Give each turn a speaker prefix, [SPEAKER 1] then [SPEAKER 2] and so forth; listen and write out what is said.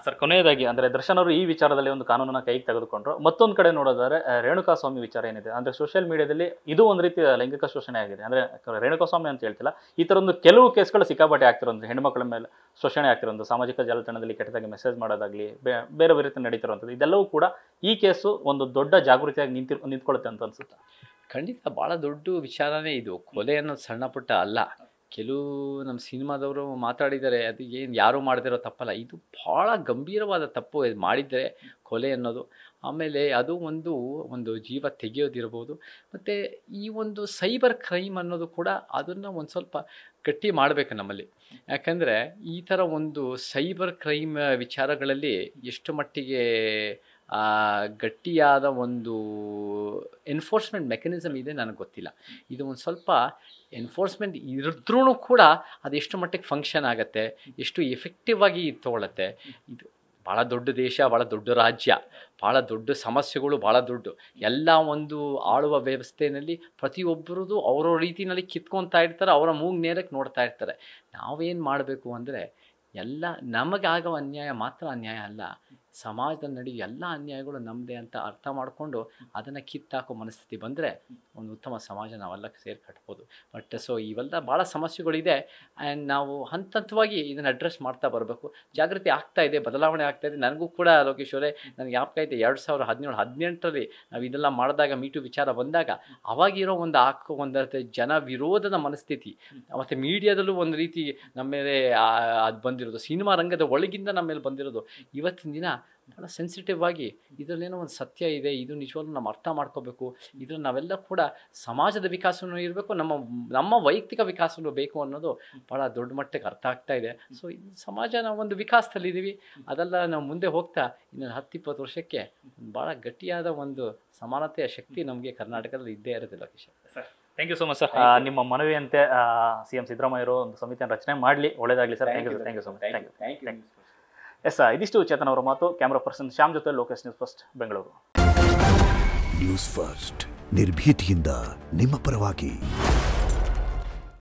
[SPEAKER 1] Sir ಕೊನೆಯದಾಗಿ ಅಂದರೆ ದರ್ಶನ್ ಅವರು ಈ ವಿಚಾರದಲ್ಲಿ ಒಂದು ಕಾನೂನನ್ನ ಕೈಗೆ ತೆಗೆದುಕೊಂಡ್ರು. ಮತ್ತೊಂದು ಕಡೆ ನೋಡೋದಾದ್ರೆ ರೇಣುಕಾಸ್ವಾಮಿ ವಿಚಾರ ಏನಿದೆ ಅಂದರೆ ಸೋಷಿಯಲ್ ಮೀಡಿಯಾದಲ್ಲಿ ಇದು ಒಂದು ರೀತಿಯ ಲೈಂಗಿಕ ಶೋಷಣೆ ಆಗಿದೆ. ಅಂದರೆ ರೇಣುಕಾಸ್ವಾಮಿ ಅಂತ ಹೇಳ್ತಿಲ್ಲ, ಈ ಥರ ಒಂದು ಕೆಲವು ಕೇಸ್ಗಳು ಸಿಕ್ಕಾಪಟ್ಟೆ ಆಗ್ತಿರೋದು, ಹೆಣ್ಮಕ್ಳ ಮೇಲೆ ಶೋಷಣೆ ಆಗ್ತಿರೋದು, ಸಾಮಾಜಿಕ ಜಾಲತಾಣದಲ್ಲಿ ಕೆಟ್ಟದಾಗಿ ಮೆಸೇಜ್ ಮಾಡೋದಾಗಲಿ, ಬೇರೆ ಬೇರೆ ರೀತಿ ನಡೀತಿರುವಂಥದ್ದು, ಇದೆಲ್ಲವೂ ಕೂಡ ಈ ಕೇಸು ಒಂದು ದೊಡ್ಡ ಜಾಗೃತಿಯಾಗಿ ನಿಂತ್ಕೊಳ್ಳುತ್ತೆ ಅಂತ ಅನ್ಸುತ್ತೆ.
[SPEAKER 2] ಖಂಡಿತ ಭಾಳ ದೊಡ್ಡ ವಿಚಾರನೇ ಇದು. ಕೊಲೆ ಅನ್ನೋದು ಸಣ್ಣ ಪುಟ್ಟ ಅಲ್ಲ. ಕೆಲವು ನಮ್ಮ ಸಿನಿಮಾದವರು ಮಾತಾಡಿದ್ದಾರೆ, ಅದು ಏನು ಯಾರೂ ಮಾಡದಿರೋ ತಪ್ಪಲ್ಲ, ಇದು ಭಾಳ ಗಂಭೀರವಾದ ತಪ್ಪು. ಇದು ಮಾಡಿದರೆ ಕೊಲೆ ಅನ್ನೋದು, ಆಮೇಲೆ ಅದು ಒಂದು ಜೀವ ತೆಗೆಯೋದಿರ್ಬೋದು. ಮತ್ತು ಈ ಒಂದು ಸೈಬರ್ ಕ್ರೈಮ್ ಅನ್ನೋದು ಕೂಡ ಅದನ್ನು ಒಂದು ಸ್ವಲ್ಪ ಗಟ್ಟಿ ಮಾಡಬೇಕು ನಮ್ಮಲ್ಲಿ. ಯಾಕಂದರೆ ಈ ಥರ ಒಂದು ಸೈಬರ್ ಕ್ರೈಮ್ ವಿಚಾರಗಳಲ್ಲಿ ಎಷ್ಟು ಮಟ್ಟಿಗೆ ಗಟ್ಟಿಯಾದ ಒಂದು ಎನ್ಫೋರ್ಸ್ಮೆಂಟ್ ಮೆಕ್ಯಾನಿಸಮ್ ಇದೆ ನನಗೆ ಗೊತ್ತಿಲ್ಲ. ಇದು ಒಂದು ಸ್ವಲ್ಪ ಎನ್ಫೋರ್ಸ್ಮೆಂಟ್ ಇದ್ರೂ ಕೂಡ ಅದು ಎಷ್ಟು ಮಟ್ಟಿಗೆ ಫಂಕ್ಷನ್ ಆಗುತ್ತೆ, ಎಷ್ಟು ಎಫೆಕ್ಟಿವ್ ಆಗಿ ತೊಗೊಳತ್ತೆ. ಇದು ಭಾಳ ದೊಡ್ಡ ದೇಶ, ಭಾಳ ದೊಡ್ಡ ರಾಜ್ಯ, ಭಾಳ ದೊಡ್ಡ ಸಮಸ್ಯೆಗಳು, ಭಾಳ ದೊಡ್ಡ ಎಲ್ಲ ಒಂದು ಆಳುವ ವ್ಯವಸ್ಥೆಯಲ್ಲಿ ಪ್ರತಿಯೊಬ್ಬರದು ಅವರ ರೀತಿಯಲ್ಲಿ ಕಿತ್ಕೊತಾ ಇರ್ತಾರೆ, ಅವರ ಮೂಗು ನೇರಕ್ಕೆ ನೋಡ್ತಾ ಇರ್ತಾರೆ. ನಾವೇನು ಮಾಡಬೇಕು ಅಂದರೆ ಎಲ್ಲ ನಮಗಾಗೋ ಅನ್ಯಾಯ ಮಾತ್ರ ಅನ್ಯಾಯ ಅಲ್ಲ, ಸಮಾಜದಲ್ಲಿ ನಡೆಯೋ ಎಲ್ಲ ಅನ್ಯಾಯಗಳು ನಮ್ಮದೇ ಅಂತ ಅರ್ಥ ಮಾಡಿಕೊಂಡು ಅದನ್ನು ಕಿತ್ತಾಕೋ ಮನಸ್ಥಿತಿ ಬಂದರೆ ಒಂದು ಉತ್ತಮ ಸಮಾಜ ನಾವೆಲ್ಲ ಸೇರಿ ಕಟ್ಬೋದು. ಬಟ್ ಸೊ ಇವೆಲ್ಲ ಭಾಳ ಸಮಸ್ಯೆಗಳಿದೆ. ಆ್ಯಂಡ್ ನಾವು ಹಂತವಾಗಿ ಇದನ್ನು ಅಡ್ರೆಸ್ ಮಾಡ್ತಾ ಬರಬೇಕು. ಜಾಗೃತಿ ಆಗ್ತಾ ಇದೆ, ಬದಲಾವಣೆ ಆಗ್ತಾ ಇದೆ. ನನಗೂ ಕೂಡ ಲೋಕೇಶ್ ಅವರೇ, ನನಗೆ ಜ್ಞಾಪಕ ಇದೆ 2017-18ರಲ್ಲಿ ನಾವು ಇದೆಲ್ಲ ಮಾಡಿದಾಗ, ಮೀಟು ವಿಚಾರ ಬಂದಾಗ, ಅವಾಗಿರೋ ಒಂದು ಜನ ವಿರೋಧದ ಮನಸ್ಥಿತಿ, ಮತ್ತು ಮೀಡಿಯಾದಲ್ಲೂ ಒಂದು ರೀತಿ ನಮ್ಮ ಮೇಲೆ ಅದು ಬಂದಿರೋದು, ಸಿನಿಮಾ ರಂಗದ ಒಳಗಿಂದ ನಮ್ಮ ಮೇಲೆ ಬಂದಿರೋದು. ಇವತ್ತಿನ ದಿನ ಭಾಳ ಸೆನ್ಸಿಟಿವ್ ಆಗಿ ಇದರಲ್ಲೇನೋ ಒಂದು ಸತ್ಯ ಇದೆ, ಇದು ನಿಜವಾಗ್ಲೂ ನಾವು ಅರ್ಥ ಮಾಡ್ಕೋಬೇಕು. ಇದರಲ್ಲಿ ನಾವೆಲ್ಲ ಕೂಡ ಸಮಾಜದ ವಿಕಾಸವೂ ಇರಬೇಕು, ನಮ್ಮ ವೈಯಕ್ತಿಕ ವಿಕಾಸವೂ ಬೇಕು ಅನ್ನೋದು ಭಾಳ ದೊಡ್ಡ ಮಟ್ಟಕ್ಕೆ ಅರ್ಥ ಆಗ್ತಾ ಇದೆ. ಸೊ ಸಮಾಜ ನಾವು ಒಂದು ವಿಕಾಸದಲ್ಲಿದ್ದೀವಿ, ಅದೆಲ್ಲ ನಾವು ಮುಂದೆ ಹೋಗ್ತಾ ಇನ್ನೊಂದು 10-20 ವರ್ಷಕ್ಕೆ ಭಾಳ ಗಟ್ಟಿಯಾದ ಒಂದು ಸಮಾನತೆಯ ಶಕ್ತಿ ನಮಗೆ ಕರ್ನಾಟಕದಲ್ಲಿ ಇದ್ದೇ ಇರುತ್ತೆ. Lokesh
[SPEAKER 1] sir, thank you so much sir. ನಿಮ್ಮ ಮನವಿಯಂತೆ CM ಸಿದ್ದರಾಮಯ್ಯರು ಒಂದು ಸಮಿತಿಯನ್ನು ರಚನೆ ಮಾಡಲಿ, ಒಳ್ಳೆಯದಾಗಲಿ ಸರ್. Thank you so much. Thank you. Yes, ಇದಿಷ್ಟು ಚೇತನ್ ಅವರ ಮಾತು. ಕ್ಯಾಮ್ರಾ ಪರ್ಸನ್ ಶ್ಯಾಮ್ ಜೊತೆ Lokesh, news first Bengaluru.
[SPEAKER 3] News first ನಿರ್ಭೀತಿಯಿಂದ ನಿಮ್ಮ ಪರವಾಗಿ.